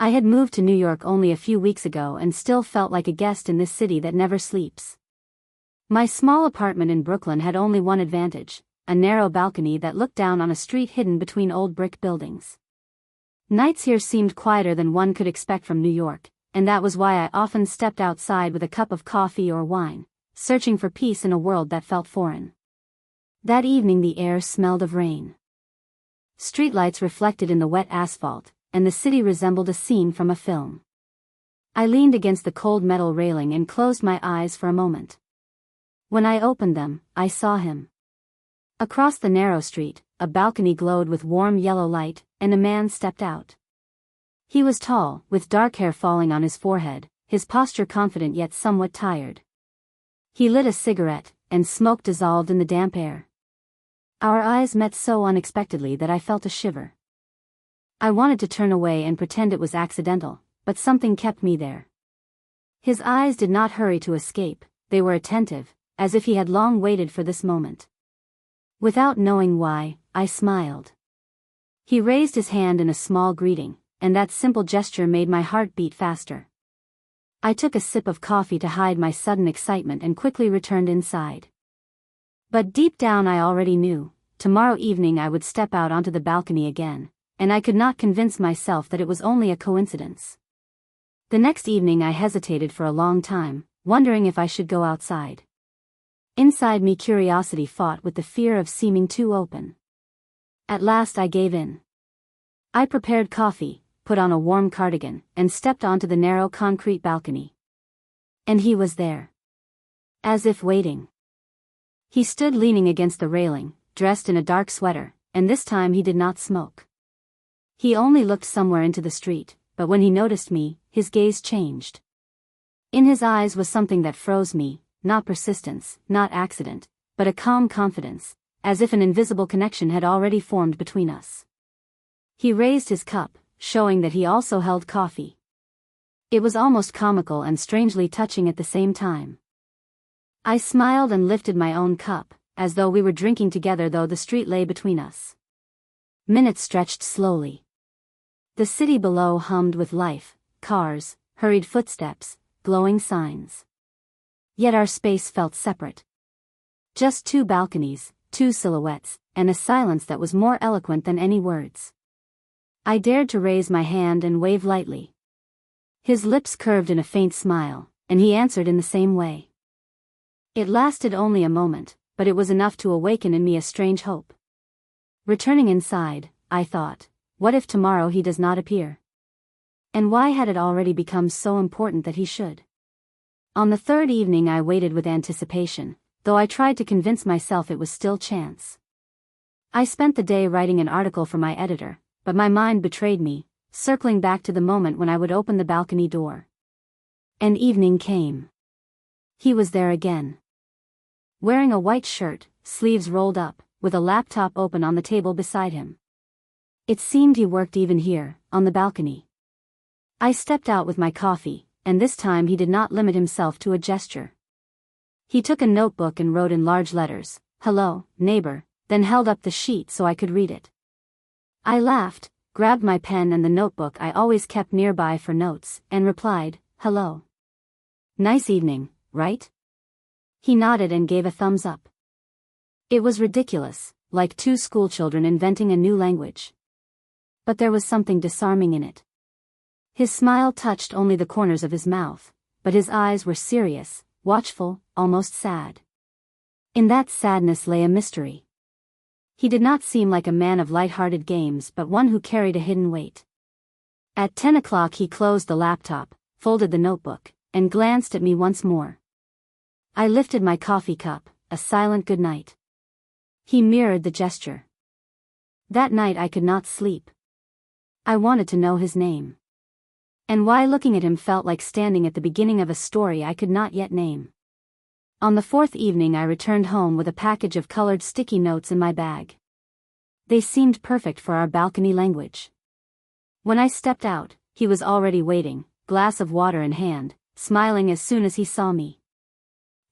I had moved to New York only a few weeks ago and still felt like a guest in this city that never sleeps. My small apartment in Brooklyn had only one advantage: a narrow balcony that looked down on a street hidden between old brick buildings. Nights here seemed quieter than one could expect from New York, and that was why I often stepped outside with a cup of coffee or wine, searching for peace in a world that felt foreign. That evening the air smelled of rain. Streetlights reflected in the wet asphalt, and the city resembled a scene from a film. I leaned against the cold metal railing and closed my eyes for a moment. When I opened them, I saw him. Across the narrow street, a balcony glowed with warm yellow light, and a man stepped out. He was tall, with dark hair falling on his forehead, his posture confident yet somewhat tired. He lit a cigarette, and smoke dissolved in the damp air. Our eyes met so unexpectedly that I felt a shiver. I wanted to turn away and pretend it was accidental, but something kept me there. His eyes did not hurry to escape, they were attentive, as if he had long waited for this moment. Without knowing why, I smiled. He raised his hand in a small greeting, and that simple gesture made my heart beat faster. I took a sip of coffee to hide my sudden excitement and quickly returned inside. But deep down I already knew, tomorrow evening I would step out onto the balcony again, and I could not convince myself that it was only a coincidence. The next evening I hesitated for a long time, wondering if I should go outside. Inside me curiosity fought with the fear of seeming too open. At last I gave in. I prepared coffee, put on a warm cardigan, and stepped onto the narrow concrete balcony. And he was there. As if waiting. He stood leaning against the railing, dressed in a dark sweater, and this time he did not smoke. He only looked somewhere into the street, but when he noticed me, his gaze changed. In his eyes was something that froze me, not persistence, not accident, but a calm confidence, as if an invisible connection had already formed between us. He raised his cup, showing that he also held coffee. It was almost comical and strangely touching at the same time. I smiled and lifted my own cup, as though we were drinking together though the street lay between us. Minutes stretched slowly. The city below hummed with life, cars, hurried footsteps, glowing signs. Yet our space felt separate. Just two balconies, two silhouettes, and a silence that was more eloquent than any words. I dared to raise my hand and wave lightly. His lips curved in a faint smile, and he answered in the same way. It lasted only a moment, but it was enough to awaken in me a strange hope. Returning inside, I thought, what if tomorrow he does not appear? And why had it already become so important that he should? On the third evening I waited with anticipation, though I tried to convince myself it was still chance. I spent the day writing an article for my editor, but my mind betrayed me, circling back to the moment when I would open the balcony door. And evening came. He was there again. Wearing a white shirt, sleeves rolled up, with a laptop open on the table beside him. It seemed he worked even here, on the balcony. I stepped out with my coffee, and this time he did not limit himself to a gesture. He took a notebook and wrote in large letters, "Hello, neighbor," then held up the sheet so I could read it. I laughed, grabbed my pen and the notebook I always kept nearby for notes, and replied, "Hello. Nice evening, right?" He nodded and gave a thumbs up. It was ridiculous, like two schoolchildren inventing a new language. But there was something disarming in it. His smile touched only the corners of his mouth, but his eyes were serious, watchful, almost sad. In that sadness lay a mystery. He did not seem like a man of light-hearted games but one who carried a hidden weight. At 10 o'clock he closed the laptop, folded the notebook, and glanced at me once more. I lifted my coffee cup, a silent good night. He mirrored the gesture. That night I could not sleep. I wanted to know his name. And why looking at him felt like standing at the beginning of a story I could not yet name. On the fourth evening I returned home with a package of colored sticky notes in my bag. They seemed perfect for our balcony language. When I stepped out, he was already waiting, glass of water in hand, smiling as soon as he saw me.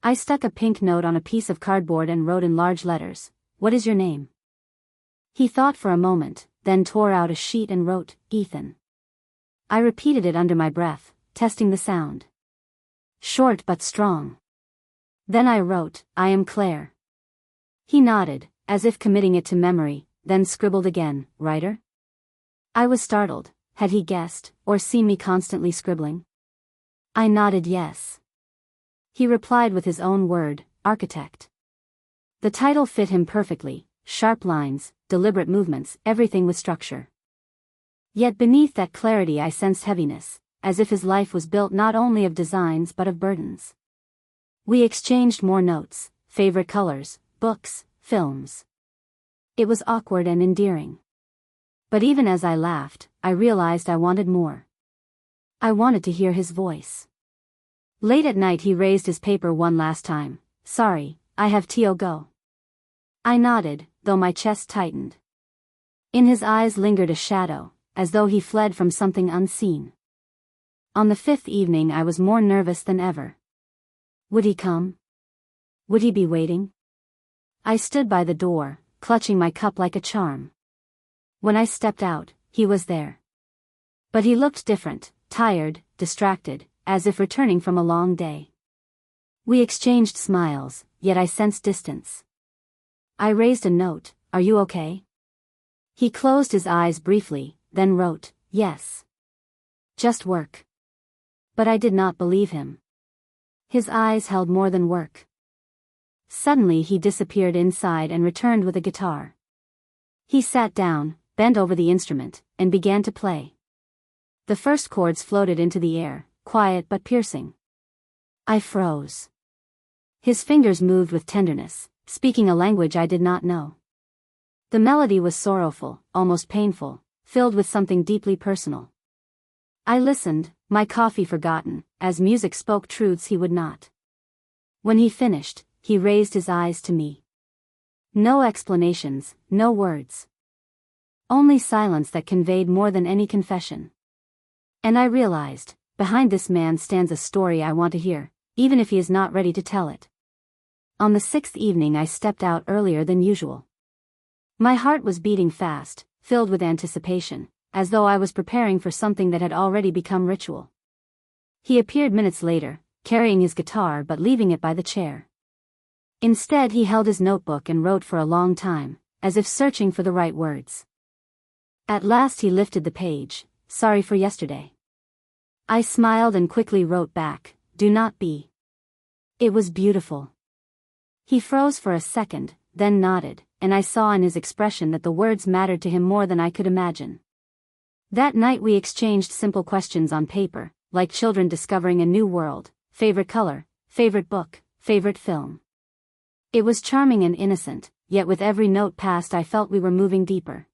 I stuck a pink note on a piece of cardboard and wrote in large letters, "What is your name?" He thought for a moment, then tore out a sheet and wrote, "Ethan." I repeated it under my breath, testing the sound. Short but strong. Then I wrote, I am Claire. He nodded, as if committing it to memory, then scribbled again, writer? I was startled. Had he guessed, or seen me constantly scribbling? I nodded yes. He replied with his own word, architect. The title fit him perfectly, sharp lines, deliberate movements, everything with structure. Yet beneath that clarity I sensed heaviness, as if his life was built not only of designs but of burdens. We exchanged more notes, favorite colors, books, films. It was awkward and endearing. But even as I laughed, I realized I wanted more. I wanted to hear his voice. Late at night he raised his paper one last time. Sorry, I have to go. I nodded, though my chest tightened. In his eyes lingered a shadow, as though he fled from something unseen. On the fifth evening I was more nervous than ever. Would he come? Would he be waiting? I stood by the door, clutching my cup like a charm. When I stepped out, he was there. But he looked different, tired, distracted, as if returning from a long day. We exchanged smiles, yet I sensed distance. I raised a note, are you okay? He closed his eyes briefly, then wrote, yes. Just work. But I did not believe him. His eyes held more than work. Suddenly he disappeared inside and returned with a guitar. He sat down, bent over the instrument, and began to play. The first chords floated into the air, quiet but piercing. I froze. His fingers moved with tenderness, speaking a language I did not know. The melody was sorrowful, almost painful, filled with something deeply personal. I listened, my coffee forgotten, as music spoke truths he would not. When he finished, he raised his eyes to me. No explanations, no words. Only silence that conveyed more than any confession. And I realized, behind this man stands a story I want to hear, even if he is not ready to tell it. On the sixth evening I stepped out earlier than usual. My heart was beating fast, filled with anticipation, as though I was preparing for something that had already become ritual. He appeared minutes later, carrying his guitar but leaving it by the chair. Instead he held his notebook and wrote for a long time, as if searching for the right words. At last he lifted the page, sorry for yesterday. I smiled and quickly wrote back, do not be. It was beautiful. He froze for a second, then nodded, and I saw in his expression that the words mattered to him more than I could imagine. That night we exchanged simple questions on paper, like children discovering a new world, favorite color, favorite book, favorite film. It was charming and innocent, yet with every note passed I felt we were moving deeper.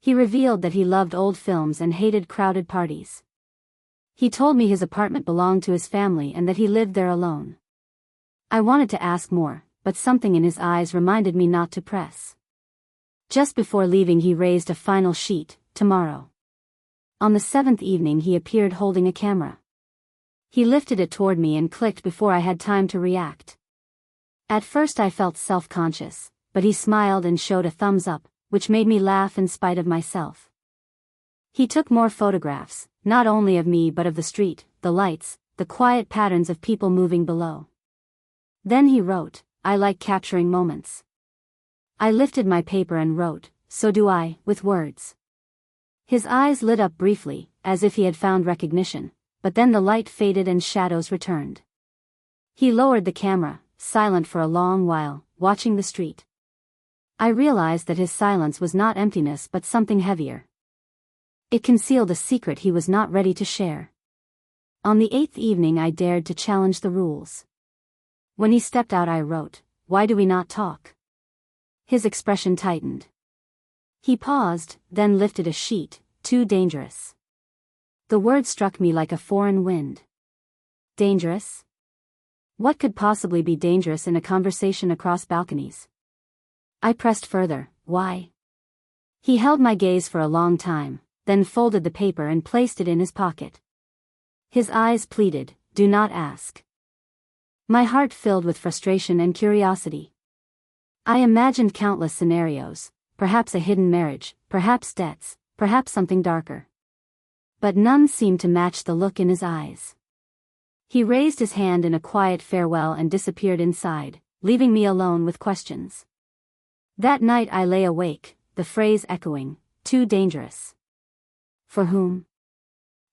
He revealed that he loved old films and hated crowded parties. He told me his apartment belonged to his family and that he lived there alone. I wanted to ask more, but something in his eyes reminded me not to press. Just before leaving he raised a final sheet, tomorrow. On the seventh evening he appeared holding a camera. He lifted it toward me and clicked before I had time to react. At first I felt self-conscious, but he smiled and showed a thumbs up, which made me laugh in spite of myself. He took more photographs, not only of me but of the street, the lights, the quiet patterns of people moving below. Then he wrote, I like capturing moments. I lifted my paper and wrote, so do I, with words. His eyes lit up briefly, as if he had found recognition, but then the light faded and shadows returned. He lowered the camera, silent for a long while, watching the street. I realized that his silence was not emptiness but something heavier. It concealed a secret he was not ready to share. On the eighth evening I dared to challenge the rules. When he stepped out I wrote, why do we not talk? His expression tightened. He paused, then lifted a sheet, too dangerous. The word struck me like a foreign wind. Dangerous? What could possibly be dangerous in a conversation across balconies? I pressed further, why? He held my gaze for a long time, then folded the paper and placed it in his pocket. His eyes pleaded, do not ask. My heart filled with frustration and curiosity. I imagined countless scenarios, perhaps a hidden marriage, perhaps debts, perhaps something darker. but none seemed to match the look in his eyes. He raised his hand in a quiet farewell and disappeared inside, leaving me alone with questions. That night I lay awake, the phrase echoing, "Too dangerous." For whom?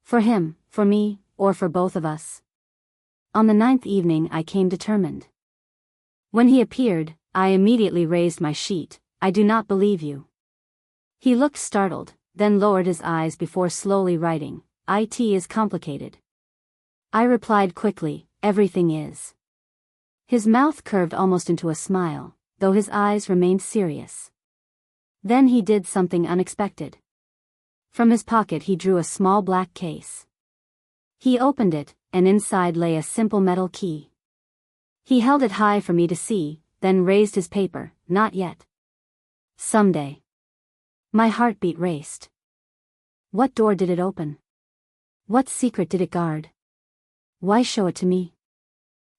For him, for me, or for both of us? On the 9th evening I came determined. When he appeared, I immediately raised my sheet. "I do not believe you." He looked startled, then lowered his eyes before slowly writing, "It is complicated." I replied quickly, "Everything is." His mouth curved almost into a smile, though his eyes remained serious. Then he did something unexpected. From his pocket he drew a small black case. He opened it, and inside lay a simple metal key. He held it high for me to see, then raised his paper. "Not yet. Someday." My heartbeat raced. What door did it open? What secret did it guard? Why show it to me?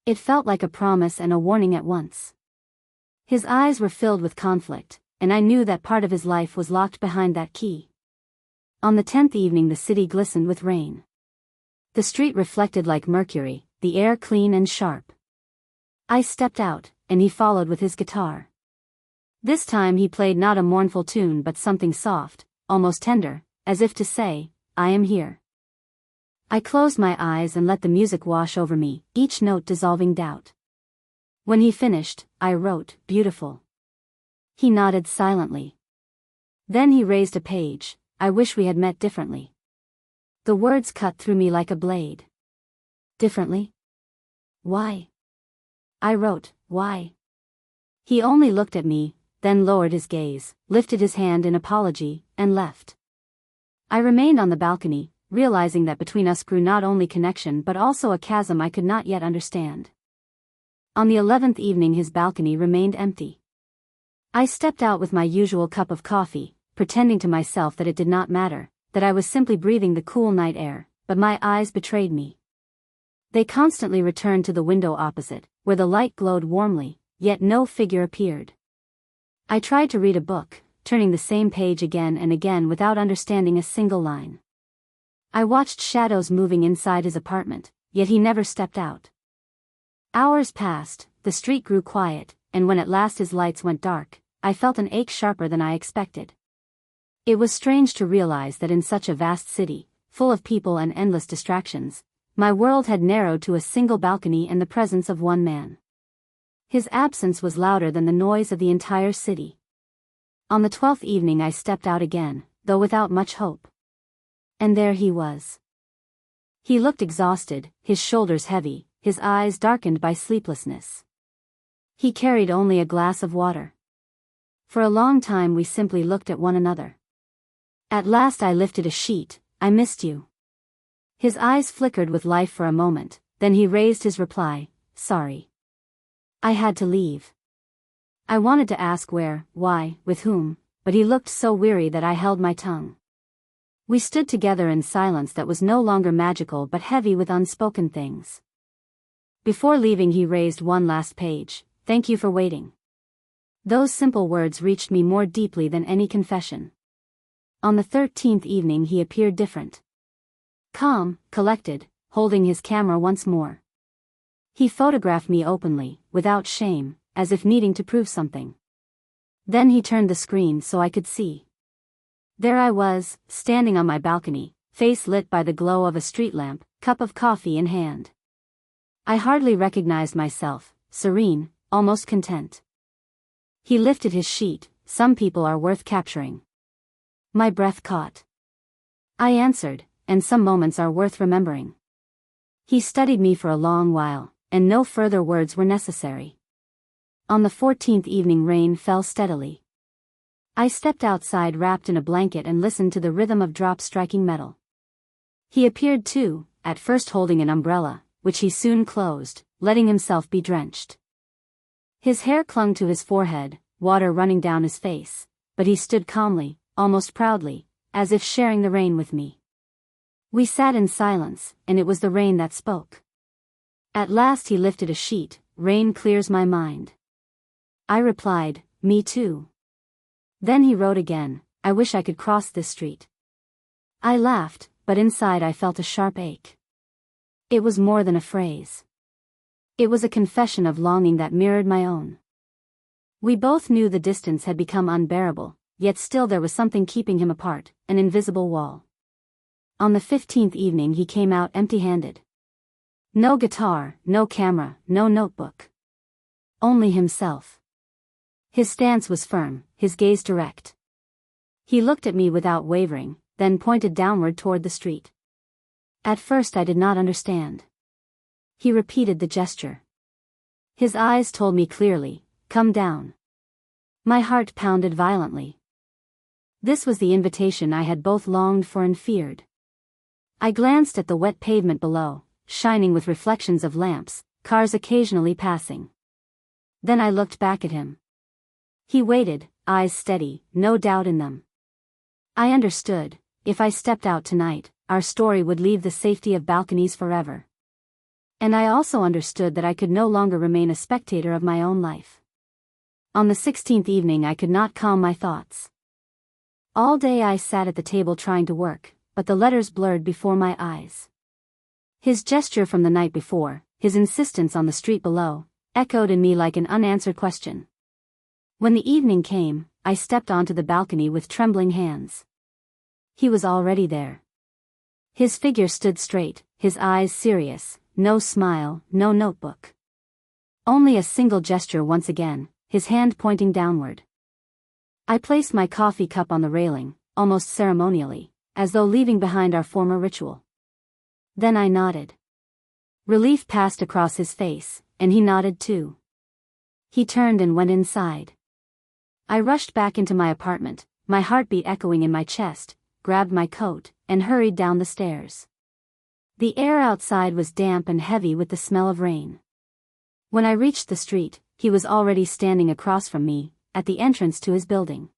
It felt like a promise and a warning at once. His eyes were filled with conflict, and I knew that part of his life was locked behind that key. On the 10th evening the city glistened with rain. The street reflected like mercury, the air clean and sharp. I stepped out, and he followed with his guitar. This time he played not a mournful tune but something soft, almost tender, as if to say, "I am here." I closed my eyes and let the music wash over me, each note dissolving doubt. When he finished, I wrote, "Beautiful." He nodded silently. Then he raised a page, "I wish we had met differently." The words cut through me like a blade. Differently? Why? I wrote, "Why?" He only looked at me, then lowered his gaze, lifted his hand in apology, and left. I remained on the balcony, realizing that between us grew not only connection but also a chasm I could not yet understand. On the 11th evening his balcony remained empty. I stepped out with my usual cup of coffee, pretending to myself that it did not matter, that I was simply breathing the cool night air, but my eyes betrayed me. They constantly returned to the window opposite, where the light glowed warmly, yet no figure appeared. I tried to read a book, turning the same page again and again without understanding a single line. I watched shadows moving inside his apartment, yet he never stepped out. Hours passed, the street grew quiet, and when at last his lights went dark, I felt an ache sharper than I expected. It was strange to realize that in such a vast city, full of people and endless distractions, my world had narrowed to a single balcony and the presence of one man. His absence was louder than the noise of the entire city. On the 12th evening I stepped out again, though without much hope. And there he was. He looked exhausted, his shoulders heavy, his eyes darkened by sleeplessness. He carried only a glass of water. For a long time we simply looked at one another. At last I lifted a sheet. "I missed you." His eyes flickered with life for a moment, then he raised his reply, "Sorry. I had to leave." I wanted to ask where, why, with whom, but he looked so weary that I held my tongue. We stood together in silence that was no longer magical but heavy with unspoken things. Before leaving he raised one last page, "Thank you for waiting." Those simple words reached me more deeply than any confession. On the 13th evening he appeared different. Calm, collected, holding his camera once more. He photographed me openly, without shame, as if needing to prove something. Then he turned the screen so I could see. There I was, standing on my balcony, face lit by the glow of a street lamp, cup of coffee in hand. I hardly recognized myself, serene, almost content. He lifted his sheet, "Some people are worth capturing." My breath caught. I answered, "And some moments are worth remembering." He studied me for a long while, and no further words were necessary. On the 14th evening rain fell steadily. I stepped outside wrapped in a blanket and listened to the rhythm of drops striking metal. He appeared too, at first holding an umbrella, which he soon closed, letting himself be drenched. His hair clung to his forehead, water running down his face, but he stood calmly, almost proudly, as if sharing the rain with me. We sat in silence, and it was the rain that spoke. At last he lifted a sheet, "Rain clears my mind." I replied, "Me too." Then he wrote again, "I wish I could cross this street." I laughed, but inside I felt a sharp ache. It was more than a phrase. It was a confession of longing that mirrored my own. We both knew the distance had become unbearable, yet still there was something keeping him apart, an invisible wall. On the 15th evening he came out empty-handed. No guitar, no camera, no notebook. Only himself. His stance was firm, his gaze direct. He looked at me without wavering, then pointed downward toward the street. At first I did not understand. He repeated the gesture. His eyes told me clearly, "Come down." My heart pounded violently. This was the invitation I had both longed for and feared. I glanced at the wet pavement below, shining with reflections of lamps, cars occasionally passing. Then I looked back at him. He waited, eyes steady, no doubt in them. I understood, if I stepped out tonight, our story would leave the safety of balconies forever. And I also understood that I could no longer remain a spectator of my own life. On the 16th evening I could not calm my thoughts. All day I sat at the table trying to work, but the letters blurred before my eyes. His gesture from the night before, his insistence on the street below, echoed in me like an unanswered question. When the evening came, I stepped onto the balcony with trembling hands. He was already there. His figure stood straight, his eyes serious, no smile, no notebook. Only a single gesture once again, his hand pointing downward. I placed my coffee cup on the railing, almost ceremonially, as though leaving behind our former ritual. Then I nodded. Relief passed across his face, and he nodded too. He turned and went inside. I rushed back into my apartment, my heartbeat echoing in my chest, grabbed my coat, and hurried down the stairs. The air outside was damp and heavy with the smell of rain. When I reached the street, he was already standing across from me, at the entrance to his building.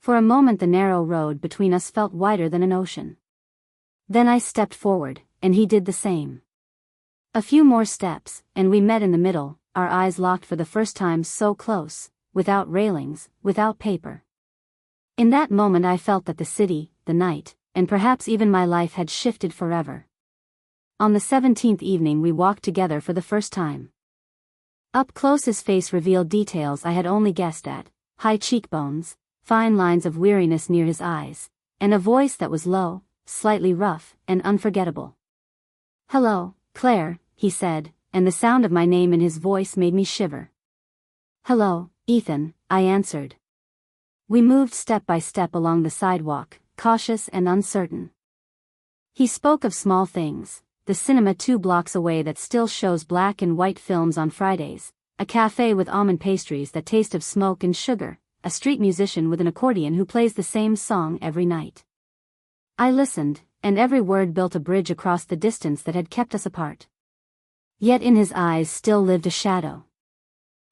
For a moment the narrow road between us felt wider than an ocean. Then I stepped forward, and he did the same. A few more steps, and we met in the middle, our eyes locked for the first time so close, without railings, without paper. In that moment I felt that the city, the night, and perhaps even my life had shifted forever. On the 17th evening we walked together for the first time. Up close his face revealed details I had only guessed at, high cheekbones, fine lines of weariness near his eyes, and a voice that was low, slightly rough, and unforgettable. "Hello, Claire," he said, and the sound of my name in his voice made me shiver. "Hello, Ethan," I answered. We moved step by step along the sidewalk, cautious and uncertain. He spoke of small things, the cinema 2 blocks away that still shows black and white films on Fridays, a cafe with almond pastries that taste of smoke and sugar, a street musician with an accordion who plays the same song every night. I listened, and every word built a bridge across the distance that had kept us apart. Yet in his eyes still lived a shadow.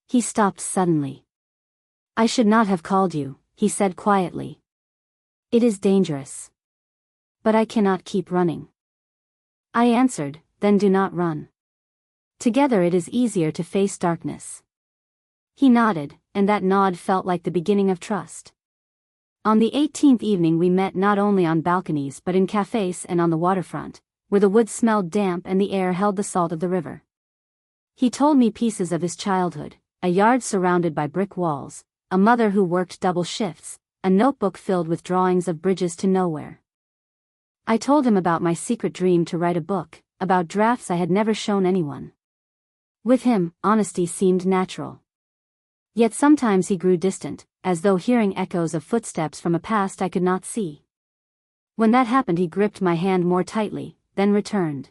He stopped suddenly. "I should not have called you," he said quietly. "It is dangerous. But I cannot keep running." I answered, "Then do not run. Together it is easier to face darkness." He nodded, and that nod felt like the beginning of trust. On the 18th evening we met not only on balconies but in cafes and on the waterfront, where the wood smelled damp and the air held the salt of the river. He told me pieces of his childhood, a yard surrounded by brick walls, a mother who worked double shifts, a notebook filled with drawings of bridges to nowhere. I told him about my secret dream to write a book, about drafts I had never shown anyone. With him, honesty seemed natural. Yet sometimes he grew distant, as though hearing echoes of footsteps from a past I could not see. When that happened he gripped my hand more tightly, then returned.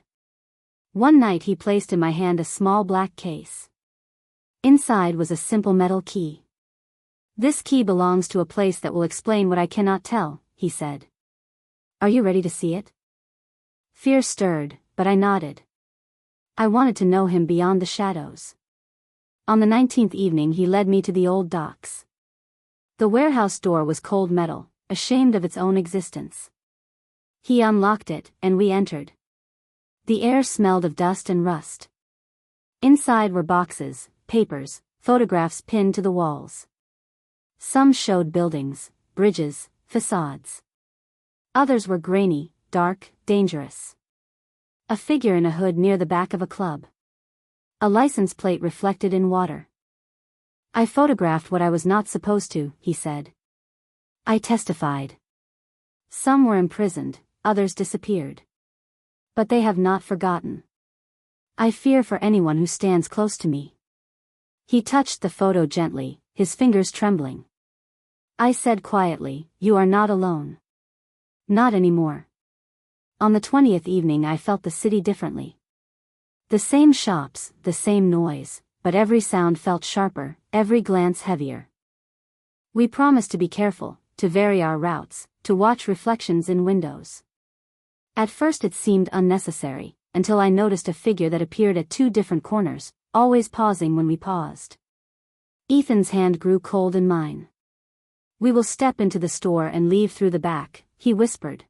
One night he placed in my hand a small black case. Inside was a simple metal key. "This key belongs to a place that will explain what I cannot tell," he said. "Are you ready to see it?" Fear stirred, but I nodded. I wanted to know him beyond the shadows. On the 19th evening he led me to the old docks. The warehouse door was cold metal, ashamed of its own existence. He unlocked it, and we entered. The air smelled of dust and rust. Inside were boxes, papers, photographs pinned to the walls. Some showed buildings, bridges, facades. Others were grainy, dark, dangerous. A figure in a hood near the back of a club. A license plate reflected in water. I photographed what I was not supposed to, he said. I testified. Some were imprisoned, others disappeared. But they have not forgotten. I fear for anyone who stands close to me. He touched the photo gently, his fingers trembling. I said quietly, you are not alone. Not anymore. On the 20th evening I felt the city differently. The same shops, the same noise, but every sound felt sharper, every glance heavier. We promised to be careful, to vary our routes, to watch reflections in windows. At first it seemed unnecessary, until I noticed a figure that appeared at 2 different corners, always pausing when we paused. Ethan's hand grew cold in mine. We will step into the store and leave through the back, he whispered.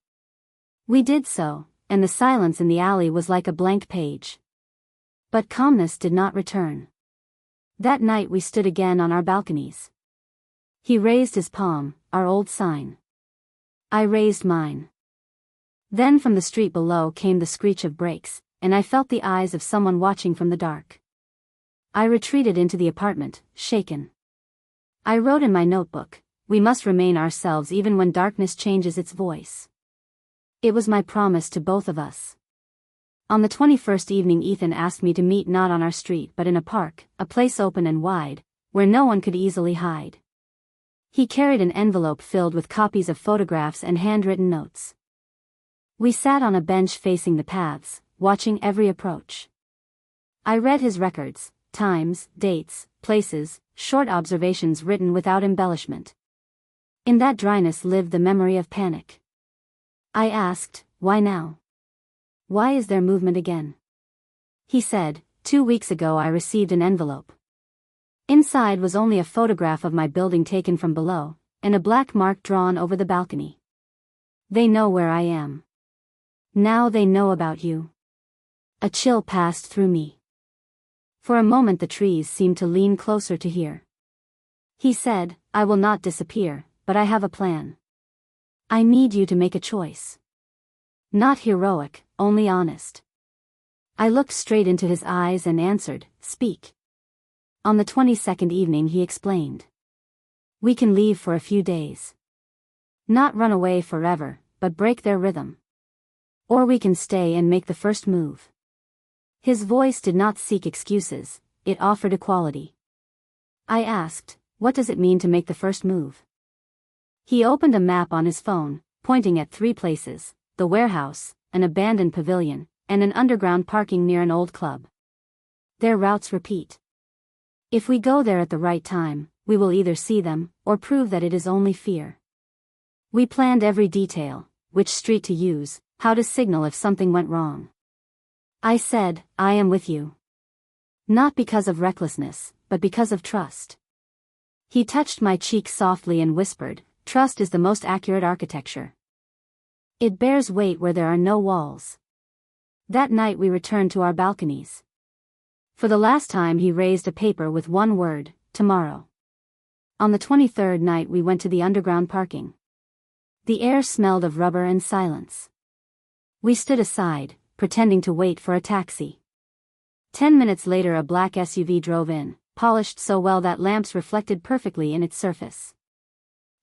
We did so, and the silence in the alley was like a blank page. But calmness did not return. That night we stood again on our balconies. He raised his palm, our old sign. I raised mine. Then from the street below came the screech of brakes, and I felt the eyes of someone watching from the dark. I retreated into the apartment, shaken. I wrote in my notebook, we must remain ourselves even when darkness changes its voice. It was my promise to both of us. On the 21st evening Ethan asked me to meet not on our street but in a park, a place open and wide, where no one could easily hide. He carried an envelope filled with copies of photographs and handwritten notes. We sat on a bench facing the paths, watching every approach. I read his records, times, dates, places, short observations written without embellishment. In that dryness lived the memory of panic. I asked, why now? Why is there movement again? He said, 2 weeks ago I received an envelope. Inside was only a photograph of my building taken from below, and a black mark drawn over the balcony. They know where I am. Now they know about you. A chill passed through me. For a moment the trees seemed to lean closer to hear. He said, I will not disappear, but I have a plan. I need you to make a choice. Not heroic, only honest. I looked straight into his eyes and answered, speak. On the 22nd evening he explained. We can leave for a few days. Not run away forever, but break their rhythm. Or we can stay and make the first move. His voice did not seek excuses, it offered equality. I asked, what does it mean to make the first move? He opened a map on his phone, pointing at 3 places, the warehouse, an abandoned pavilion, and an underground parking near an old club. Their routes repeat. If we go there at the right time, we will either see them, or prove that it is only fear. We planned every detail, which street to use, how to signal if something went wrong. I said, I am with you. Not because of recklessness, but because of trust. He touched my cheek softly and whispered, trust is the most accurate architecture. It bears weight where there are no walls. That night we returned to our balconies. For the last time he raised a paper with one word, tomorrow. On the 23rd night we went to the underground parking. The air smelled of rubber and silence. We stood aside, pretending to wait for a taxi. 10 minutes later a black SUV drove in, polished so well that lamps reflected perfectly in its surface.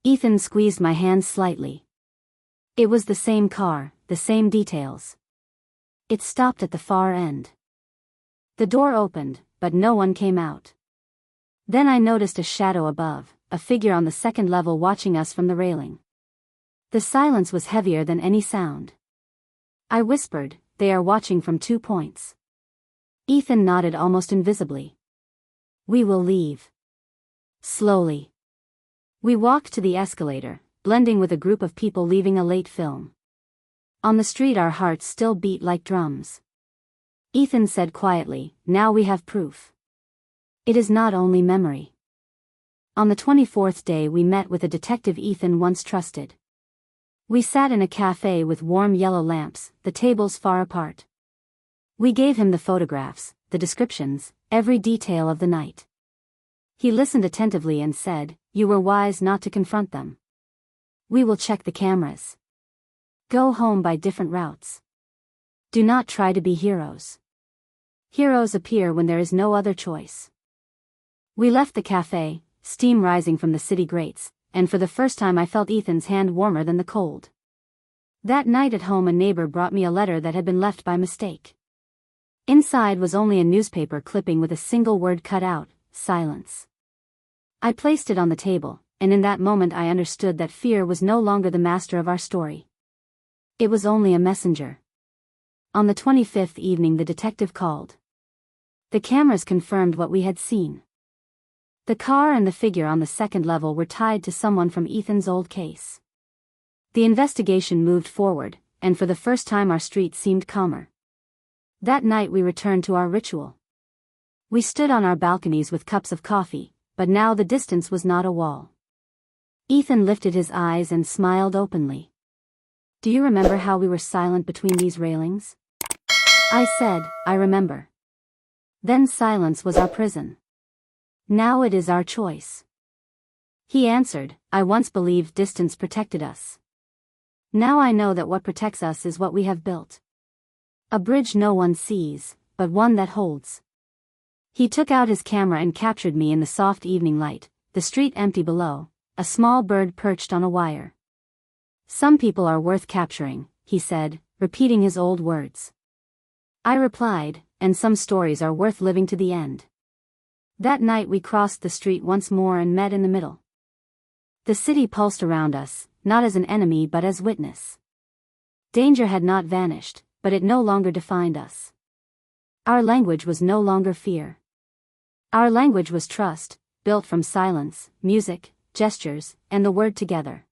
Ethan squeezed my hand slightly. It was the same car, the same details. It stopped at the far end. The door opened, but no one came out. Then I noticed a shadow above, a figure on the 2nd level watching us from the railing. The silence was heavier than any sound. I whispered, they are watching from 2 points. Ethan nodded almost invisibly. We will leave. Slowly. We walked to the escalator, blending with a group of people leaving a late film. On the street our hearts still beat like drums. Ethan said quietly, now we have proof. It is not only memory. On the 24th day we met with a detective Ethan once trusted. We sat in a cafe with warm yellow lamps, the tables far apart. We gave him the photographs, the descriptions, every detail of the night. He listened attentively and said, you were wise not to confront them. We will check the cameras. Go home by different routes. Do not try to be heroes. Heroes appear when there is no other choice. We left the cafe, steam rising from the city grates, and for the first time I felt Ethan's hand warmer than the cold. That night at home a neighbor brought me a letter that had been left by mistake. Inside was only a newspaper clipping with a single word cut out, silence. I placed it on the table, and in that moment I understood that fear was no longer the master of our story. It was only a messenger. On the 25th evening the detective called. The cameras confirmed what we had seen. The car and the figure on the second level were tied to someone from Ethan's old case. The investigation moved forward, and for the first time our street seemed calmer. That night we returned to our ritual. We stood on our balconies with cups of coffee, but now the distance was not a wall. Ethan lifted his eyes and smiled openly. Do you remember how we were silent between these railings? I said, I remember. Then silence was our prison. Now it is our choice. He answered, I once believed distance protected us. Now I know that what protects us is what we have built. A bridge no one sees, but one that holds. He took out his camera and captured me in the soft evening light, the street empty below, a small bird perched on a wire. Some people are worth capturing, he said, repeating his old words. I replied, and some stories are worth living to the end. That night we crossed the street once more and met in the middle. The city pulsed around us, not as an enemy but as witness. Danger had not vanished, but it no longer defined us. Our language was no longer fear. Our language was trust, built from silence, music, gestures, and the word together.